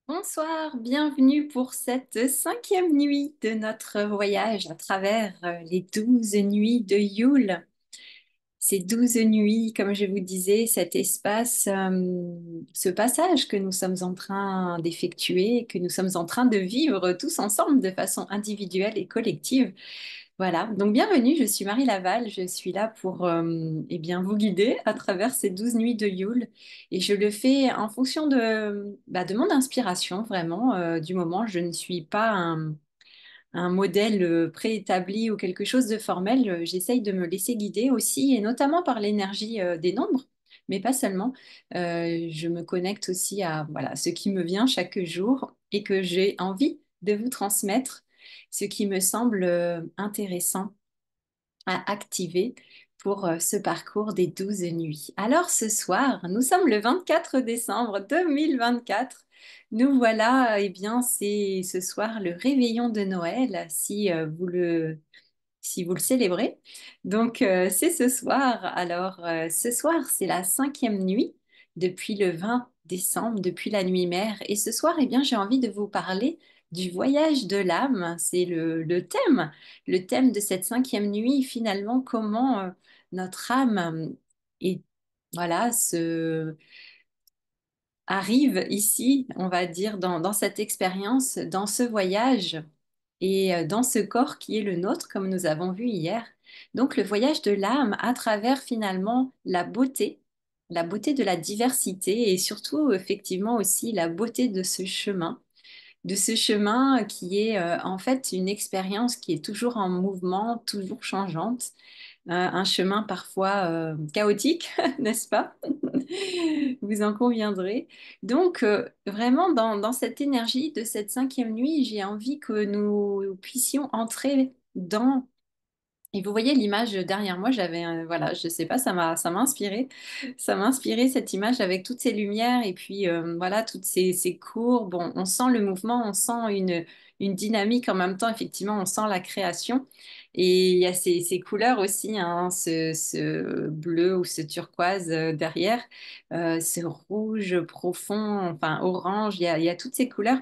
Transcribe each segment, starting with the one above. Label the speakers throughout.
Speaker 1: Bonsoir, bienvenue pour cette cinquième nuit de notre voyage à travers les 12 nuits de Yule. Ces 12 nuits, comme je vous disais, cet espace, ce passage que nous sommes en train d'effectuer, que nous sommes en train de vivre tous ensemble de façon individuelle et collective. Voilà, donc bienvenue, je suis Marie Laval, je suis là pour eh bien, vous guider à travers ces 12 nuits de Yule et je le fais en fonction de mon inspiration vraiment du moment. Je ne suis pas un modèle préétabli ou quelque chose de formel. J'essaye de me laisser guider aussi et notamment par l'énergie des nombres, mais pas seulement. Je me connecte aussi à voilà, ce qui me vient chaque jour et que j'ai envie de vous transmettre, ce qui me semble intéressant à activer pour ce parcours des 12 nuits. Alors ce soir, nous sommes le 24 décembre 2024. Nous voilà, eh bien, c'est ce soir le réveillon de Noël, si vous le célébrez. Donc, c'est ce soir. Alors, ce soir, c'est la cinquième nuit depuis le 20 décembre, depuis la nuit mère. Et ce soir, eh bien, j'ai envie de vous parler du voyage de l'âme. C'est le thème de cette cinquième nuit, finalement, comment notre âme est, voilà, arrive ici, on va dire, dans cette expérience, dans ce voyage et dans ce corps qui est le nôtre, comme nous avons vu hier. Donc le voyage de l'âme à travers finalement la beauté de la diversité et surtout effectivement aussi la beauté de ce chemin qui est en fait une expérience qui est toujours en mouvement, toujours changeante, un chemin parfois chaotique, n'est-ce pas? Vous en conviendrez. Donc, vraiment, dans cette énergie de cette cinquième nuit, j'ai envie que nous puissions entrer dans... Et vous voyez l'image derrière moi, voilà, je sais pas, ça m'a inspiré. Ça m'a inspiré cette image avec toutes ces lumières et puis voilà, toutes ces courbes. On sent le mouvement, on sent une dynamique en même temps, effectivement, on sent la création. Et il y a ces couleurs aussi, hein, ce bleu ou ce turquoise derrière, ce rouge profond, enfin orange, il y a toutes ces couleurs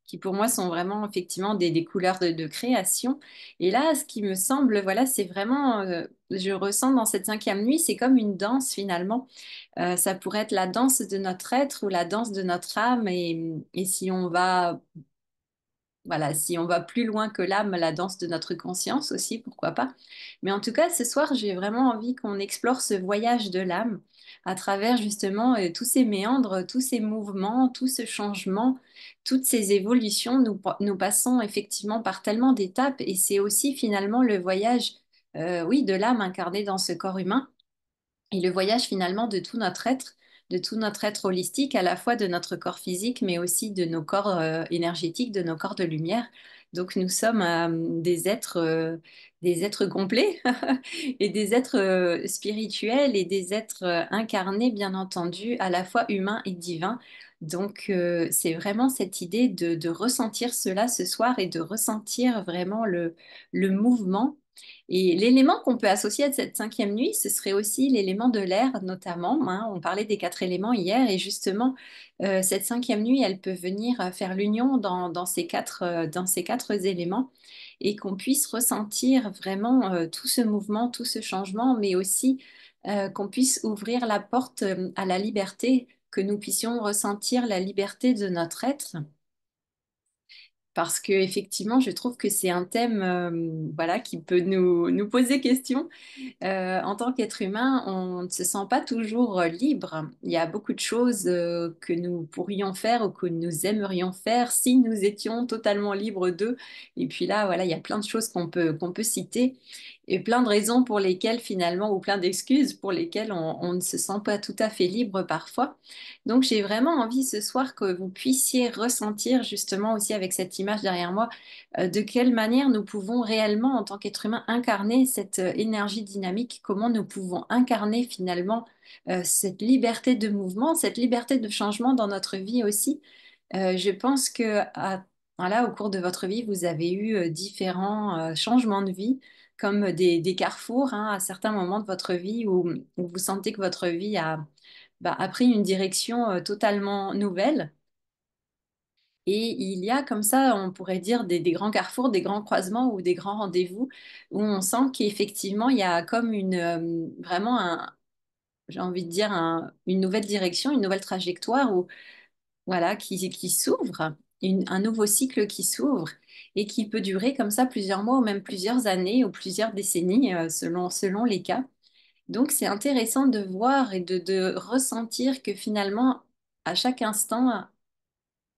Speaker 1: qui pour moi sont vraiment effectivement des couleurs de création. Et là, ce qui me semble, voilà, c'est vraiment, je ressens dans cette cinquième nuit, c'est comme une danse finalement. Ça pourrait être la danse de notre être ou la danse de notre âme. Et si on va voilà, si on va plus loin que l'âme, la danse de notre conscience aussi, pourquoi pas. Mais en tout cas, ce soir, j'ai vraiment envie qu'on explore ce voyage de l'âme à travers justement tous ces méandres, tous ces mouvements, tout ce changement, toutes ces évolutions. Nous passons effectivement par tellement d'étapes et c'est aussi finalement le voyage, oui, de l'âme incarnée dans ce corps humain et le voyage finalement de tout notre être holistique, à la fois de notre corps physique, mais aussi de nos corps énergétiques, de nos corps de lumière. Donc nous sommes des êtres complets et des êtres spirituels et des êtres incarnés, bien entendu, à la fois humains et divins. Donc c'est vraiment cette idée de ressentir cela ce soir et de ressentir vraiment le mouvement et l'élément qu'on peut associer à cette cinquième nuit, ce serait aussi l'élément de l'air, notamment, hein. On parlait des quatre éléments hier, et justement, cette cinquième nuit, elle peut venir faire l'union dans ces quatre éléments, et qu'on puisse ressentir vraiment tout ce mouvement, tout ce changement, mais aussi qu'on puisse ouvrir la porte à la liberté, que nous puissions ressentir la liberté de notre être. Parce que effectivement, je trouve que c'est un thème, voilà, qui peut nous poser question en tant qu'être humain, on ne se sent pas toujours libre. Il y a beaucoup de choses que nous pourrions faire ou que nous aimerions faire si nous étions totalement libres d'eux. Et puis là, voilà, il y a plein de choses qu'on peut citer et plein de raisons pour lesquelles finalement, ou plein d'excuses pour lesquelles on ne se sent pas tout à fait libre parfois. Donc j'ai vraiment envie ce soir que vous puissiez ressentir justement aussi avec cette image derrière moi de quelle manière nous pouvons réellement, en tant qu'être humain, incarner cette énergie dynamique, comment nous pouvons incarner finalement cette liberté de mouvement, cette liberté de changement dans notre vie aussi. Je pense que voilà, au cours de votre vie, vous avez eu différents changements de vie, comme des carrefours, hein, à certains moments de votre vie où vous sentez que votre vie a pris une direction totalement nouvelle. Et il y a comme ça, on pourrait dire, des grands carrefours, des grands croisements ou des grands rendez-vous où on sent qu'effectivement, il y a comme vraiment j'ai envie de dire, une nouvelle direction, une nouvelle trajectoire où, voilà, qui s'ouvre, un nouveau cycle qui s'ouvre et qui peut durer comme ça plusieurs mois ou même plusieurs années ou plusieurs décennies, selon les cas. Donc, c'est intéressant de voir et de ressentir que finalement, à chaque instant,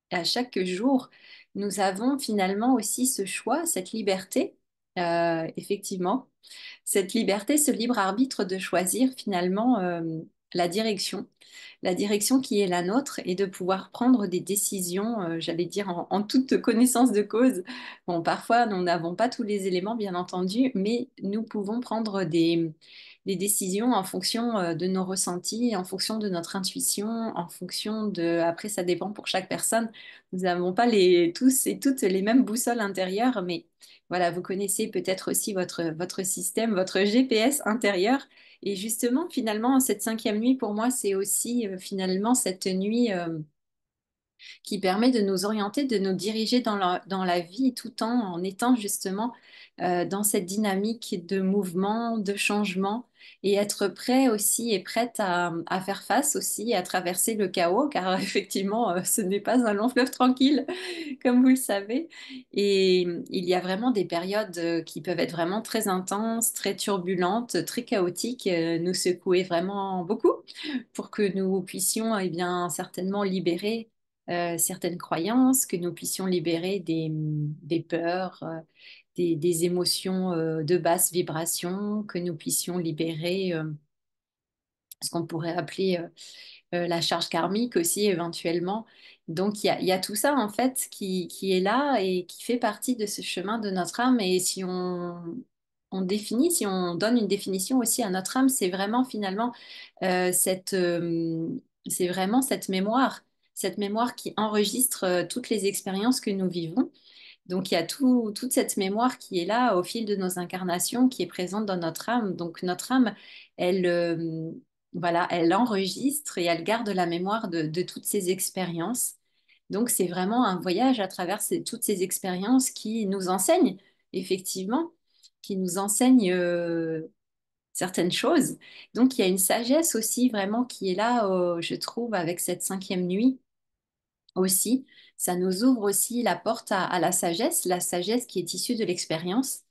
Speaker 1: à chaque jour, nous avons finalement aussi ce choix, cette liberté, effectivement, cette liberté, ce libre arbitre de choisir finalement la direction, la direction qui est la nôtre et de pouvoir prendre des décisions, j'allais dire, en toute connaissance de cause. Bon, parfois, nous n'avons pas tous les éléments, bien entendu, mais nous pouvons prendre des décisions en fonction de nos ressentis, en fonction de notre intuition, en fonction de... Après, ça dépend pour chaque personne. Nous n'avons pas tous et toutes les mêmes boussoles intérieures, mais voilà, vous connaissez peut-être aussi votre système, votre GPS intérieur. Et justement, finalement, cette cinquième nuit, pour moi, c'est aussi finalement cette nuit qui permet de nous orienter, de nous diriger dans la vie tout en étant justement dans cette dynamique de mouvement, de changement et être prêt aussi et prête à faire face aussi, à traverser le chaos, car effectivement, ce n'est pas un long fleuve tranquille, comme vous le savez. Et il y a vraiment des périodes qui peuvent être vraiment très intenses, très turbulentes, très chaotiques, nous secouer vraiment beaucoup pour que nous puissions eh bien, certainement libérer certaines croyances, que nous puissions libérer des peurs, des émotions de basse vibration, que nous puissions libérer ce qu'on pourrait appeler la charge karmique aussi éventuellement. Donc il y a tout ça en fait qui est là et qui fait partie de ce chemin de notre âme. Et si on définit, si on donne une définition aussi à notre âme, c'est vraiment finalement c'est vraiment cette mémoire qui enregistre toutes les expériences que nous vivons. Donc il y a toute cette mémoire qui est là au fil de nos incarnations, qui est présente dans notre âme. Donc notre âme, elle, voilà, elle enregistre et elle garde la mémoire de toutes ces expériences. Donc c'est vraiment un voyage à travers toutes ces expériences qui nous enseignent, effectivement, qui nous enseignent certaines choses. Donc il y a une sagesse aussi vraiment qui est là, je trouve, avec cette cinquième nuit aussi. Ça nous ouvre aussi la porte à la sagesse qui est issue de l'expérience,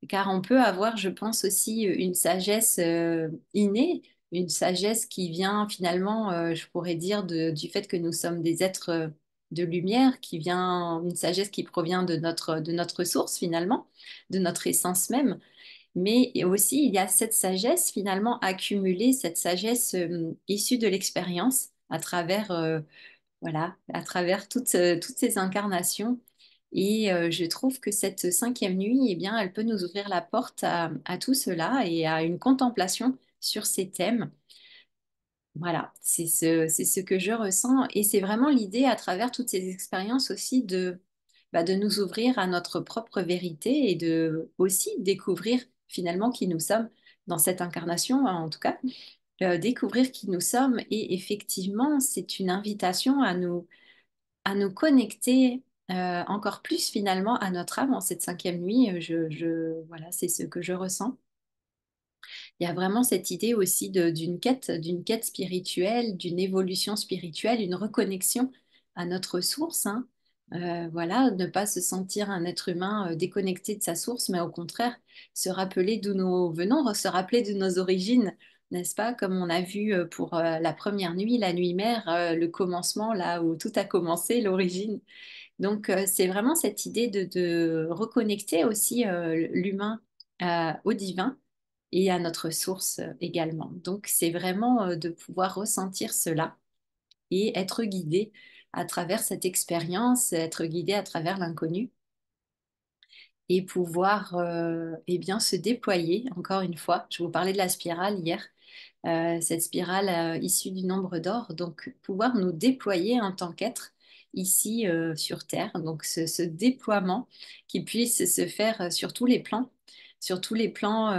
Speaker 1: car on peut avoir, je pense, aussi une sagesse innée, une sagesse qui vient finalement, je pourrais dire, du fait que nous sommes des êtres de lumière, qui vient, une sagesse qui provient de notre source finalement, de notre essence même. Mais aussi, il y a cette sagesse finalement accumulée, cette sagesse issue de l'expérience à travers voilà, à travers toutes ces incarnations. Et je trouve que cette cinquième nuit, eh bien, elle peut nous ouvrir la porte à tout cela et à une contemplation sur ces thèmes. Voilà, c'est ce que je ressens. Et c'est vraiment l'idée, à travers toutes ces expériences aussi, de nous ouvrir à notre propre vérité et de aussi découvrir finalement qui nous sommes dans cette incarnation, hein, en tout cas, découvrir qui nous sommes. Et effectivement, c'est une invitation à nous connecter encore plus finalement à notre âme en cette cinquième nuit. Voilà, c'est ce que je ressens. Il y a vraiment cette idée aussi d'une quête spirituelle, d'une évolution spirituelle, une reconnexion à notre source, hein. Voilà, ne pas se sentir un être humain déconnecté de sa source, mais au contraire, se rappeler d'où nous venons, se rappeler de nos origines, n'est-ce pas? Comme on a vu pour la première nuit, la nuit mère, le commencement, là où tout a commencé, l'origine. Donc, c'est vraiment cette idée de reconnecter aussi l'humain au divin et à notre source également. Donc, c'est vraiment de pouvoir ressentir cela et être guidé à travers cette expérience, être guidé à travers l'inconnu et pouvoir eh bien, se déployer, encore une fois. Je vous parlais de la spirale hier, cette spirale issue du nombre d'or, donc pouvoir nous déployer en tant qu'être ici sur Terre, donc ce déploiement qui puisse se faire sur tous les plans, sur tous les plans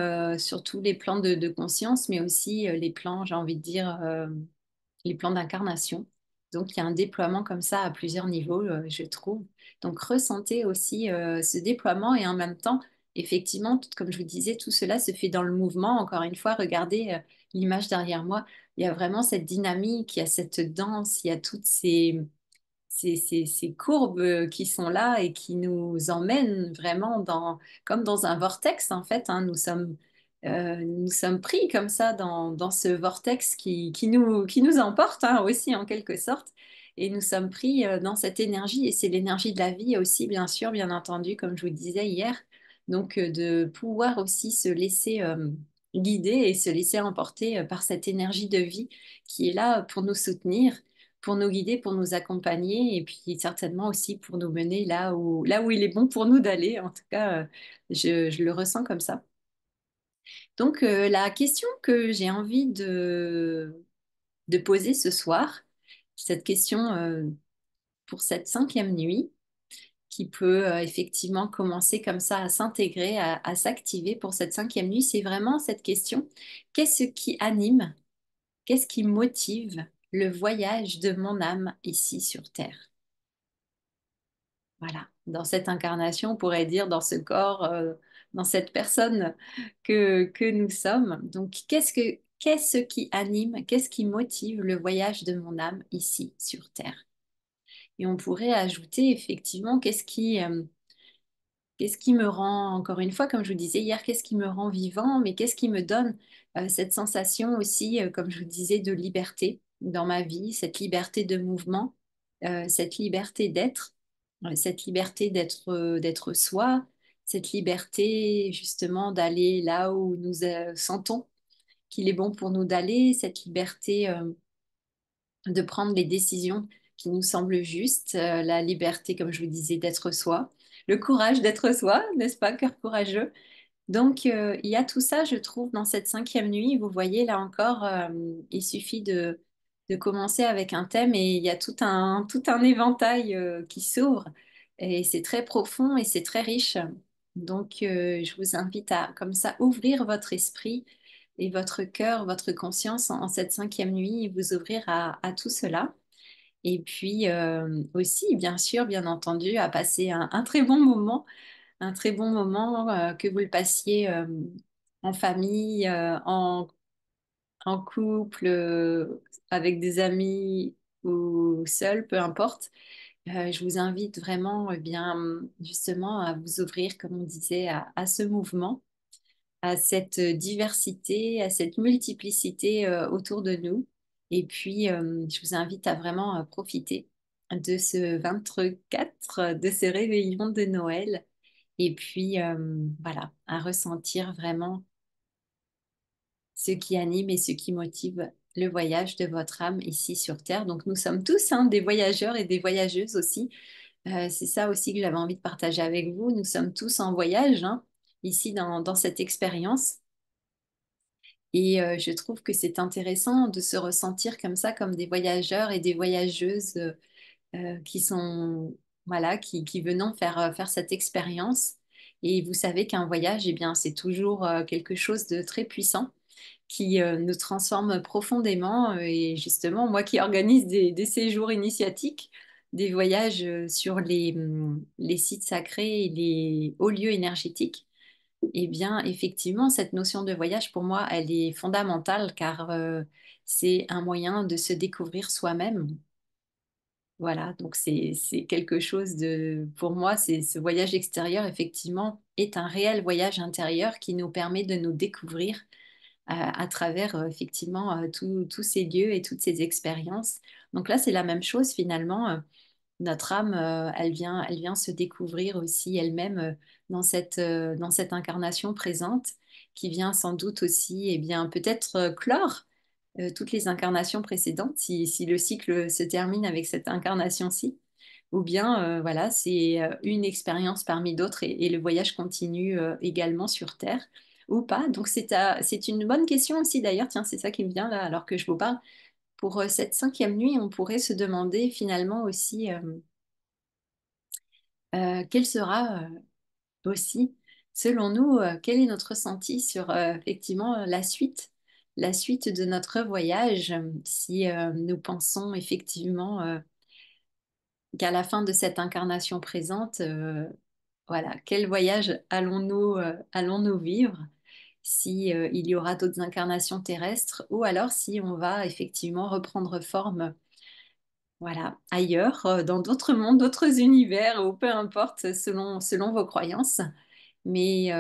Speaker 1: de conscience, mais aussi les plans, j'ai envie de dire, les plans d'incarnation. Donc, il y a un déploiement comme ça à plusieurs niveaux, je trouve. Donc, ressentez aussi ce déploiement et en même temps, effectivement, comme je vous disais, tout cela se fait dans le mouvement. Encore une fois, regardez l'image derrière moi. Il y a vraiment cette dynamique, il y a cette danse, il y a toutes ces courbes qui sont là et qui nous emmènent vraiment comme dans un vortex, en fait, hein. Nous sommes pris comme ça dans ce vortex qui nous emporte, hein, aussi, en quelque sorte. Et nous sommes pris dans cette énergie, et c'est l'énergie de la vie aussi, bien sûr, bien entendu, comme je vous disais hier. Donc, de pouvoir aussi se laisser guider et se laisser emporter par cette énergie de vie qui est là pour nous soutenir, pour nous guider, pour nous accompagner et puis certainement aussi pour nous mener là où il est bon pour nous d'aller. En tout cas, je le ressens comme ça. Donc, la question que j'ai envie de poser ce soir, cette question pour cette cinquième nuit, qui peut effectivement commencer comme ça à s'intégrer, à s'activer pour cette cinquième nuit, c'est vraiment cette question, qu'est-ce qui anime, qu'est-ce qui motive le voyage de mon âme ici sur Terre? Voilà, dans cette incarnation, on pourrait dire dans ce corps, dans cette personne que nous sommes. Donc, qu'est-ce qui anime, qu'est-ce qui motive le voyage de mon âme ici sur Terre? Et on pourrait ajouter effectivement qu'est-ce qui me rend, encore une fois, comme je vous disais hier, qu'est-ce qui me rend vivant, mais qu'est-ce qui me donne cette sensation aussi, comme je vous disais, de liberté dans ma vie, cette liberté de mouvement, cette liberté d'être, cette liberté d'être soi, cette liberté justement d'aller là où nous sentons qu'il est bon pour nous d'aller, cette liberté de prendre les décisions qui nous semblent justes, la liberté, comme je vous disais, d'être soi, le courage d'être soi, n'est-ce pas, cœur courageux. Donc, il y a tout ça, je trouve, dans cette cinquième nuit. Vous voyez, là encore, il suffit de commencer avec un thème et il y a tout un éventail qui s'ouvre. Et c'est très profond et c'est très riche. Donc, je vous invite à, comme ça, ouvrir votre esprit et votre cœur, votre conscience en cette cinquième nuit et vous ouvrir à tout cela. Et puis aussi, bien sûr, bien entendu, à passer un très bon moment, que vous le passiez en famille, en couple, avec des amis ou seul, peu importe. Je vous invite vraiment, bien, justement, à vous ouvrir, comme on disait, à ce mouvement, à cette diversité, à cette multiplicité autour de nous. Et puis, je vous invite à vraiment profiter de ce 24, de ce réveillon de Noël. Et puis, voilà, à ressentir vraiment ce qui anime et ce qui motive le voyage de votre âme ici sur Terre. Donc, nous sommes tous, hein, des voyageurs et des voyageuses aussi. C'est ça aussi que j'avais envie de partager avec vous. Nous sommes tous en voyage, hein, ici dans cette expérience. Et je trouve que c'est intéressant de se ressentir comme ça, comme des voyageurs et des voyageuses qui sont, voilà, qui venons faire cette expérience. Et vous savez qu'un voyage, eh bien, c'est toujours quelque chose de très puissant qui nous transforme profondément. Et justement, moi qui organise des séjours initiatiques, des voyages sur les sites sacrés et les hauts lieux énergétiques, eh bien, effectivement, cette notion de voyage, pour moi, elle est fondamentale car c'est un moyen de se découvrir soi-même. Voilà, donc c'est quelque chose de, pour moi, c'est ce voyage extérieur, effectivement, est un réel voyage intérieur qui nous permet de nous découvrir à travers, effectivement, tous ces lieux et toutes ces expériences. Donc là, c'est la même chose finalement. Notre âme, elle vient se découvrir aussi elle-même dans cette incarnation présente qui vient sans doute aussi, eh bien, peut-être clore toutes les incarnations précédentes si le cycle se termine avec cette incarnation-ci. Ou bien, voilà, c'est une expérience parmi d'autres et le voyage continue également sur Terre ou pas. Donc, c'est une bonne question aussi d'ailleurs. Tiens, c'est ça qui me vient là alors que je vous parle. Pour cette cinquième nuit, on pourrait se demander finalement aussi quelle sera aussi, selon nous, quel est notre ressenti sur effectivement la suite la suite de notre voyage, si nous pensons effectivement qu'à la fin de cette incarnation présente, voilà, quel voyage allons-nous vivre? Si, il y aura d'autres incarnations terrestres, ou alors si on va effectivement reprendre forme, voilà, ailleurs, dans d'autres mondes, d'autres univers, ou peu importe, selon vos croyances. Mais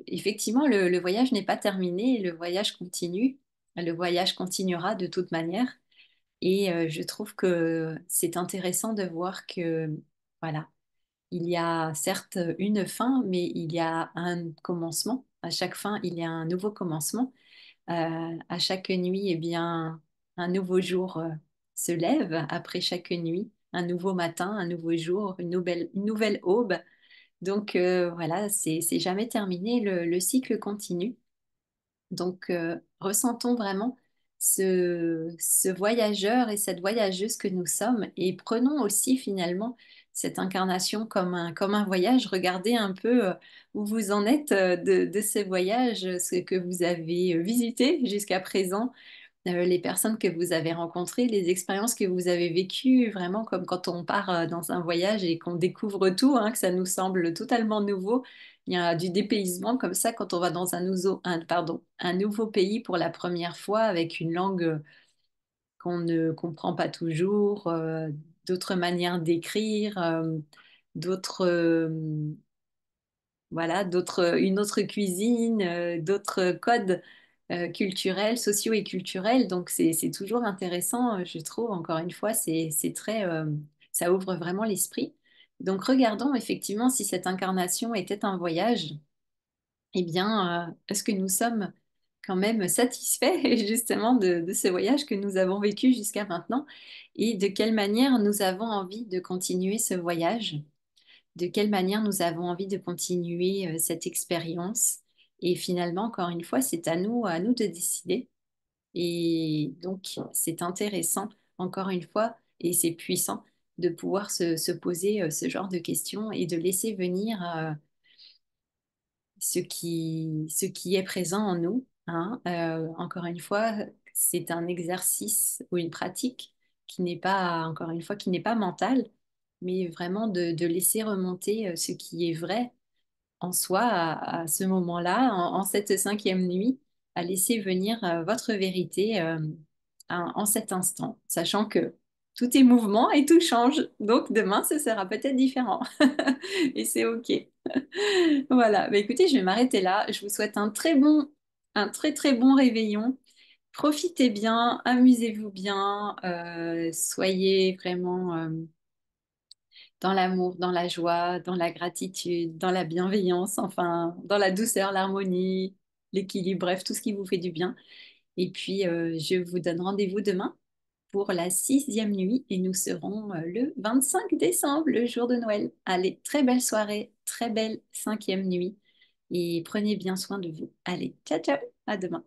Speaker 1: effectivement, le voyage n'est pas terminé, le voyage continue, le voyage continuera de toute manière. Et je trouve que c'est intéressant de voir que, voilà, il y a certes une fin, mais il y a un commencement. À chaque fin, il y a un nouveau commencement. À chaque nuit, eh bien, un nouveau jour se lève. Après chaque nuit, un nouveau matin, un nouveau jour, une nouvelle aube. Donc voilà, c'est jamais terminé. Le cycle continue. Donc, ressentons vraiment ce voyageur et cette voyageuse que nous sommes et prenons aussi finalement cette incarnation comme un voyage. Regardez un peu où vous en êtes de ce voyage, ce que vous avez visité jusqu'à présent, les personnes que vous avez rencontrées, les expériences que vous avez vécues, vraiment comme quand on part dans un voyage et qu'on découvre tout, hein, que ça nous semble totalement nouveau. Il y a du dépaysement comme ça quand on va dans un nouveau pays pour la première fois avec une langue qu'on ne comprend pas toujours, d'autres manières d'écrire, d'autres voilà, une autre cuisine, d'autres codes culturels, sociaux et culturels. Donc c'est toujours intéressant, je trouve. Encore une fois, c'est très, ça ouvre vraiment l'esprit. Donc regardons effectivement si cette incarnation était un voyage. Eh bien, est-ce que nous sommes quand même satisfaits justement de ce voyage que nous avons vécu jusqu'à maintenant et de quelle manière nous avons envie de continuer ce voyage? De quelle manière nous avons envie de continuer cette expérience. Et finalement, encore une fois, c'est à nous de décider. Et donc, c'est intéressant, encore une fois, et c'est puissant de pouvoir se poser ce genre de questions et de laisser venir ce qui est présent en nous, hein. Encore une fois, c'est un exercice ou une pratique qui n'est pas, encore une fois, qui n'est pas mentale, mais vraiment de laisser remonter ce qui est vrai en soi à ce moment-là, en cette cinquième nuit, à laisser venir votre vérité en cet instant, sachant que tout est mouvement et tout change. Donc demain, ce sera peut-être différent. Et c'est OK. Voilà. Bah, écoutez, je vais m'arrêter là. Je vous souhaite un très très bon réveillon. Profitez bien, amusez-vous bien, soyez vraiment dans l'amour, dans la joie, dans la gratitude, dans la bienveillance, enfin, dans la douceur, l'harmonie, l'équilibre, bref, tout ce qui vous fait du bien. Et puis, je vous donne rendez-vous demain pour la sixième nuit et nous serons le 25 décembre, le jour de Noël. Allez, très belle soirée, très belle cinquième nuit et prenez bien soin de vous. Allez, ciao, ciao, à demain.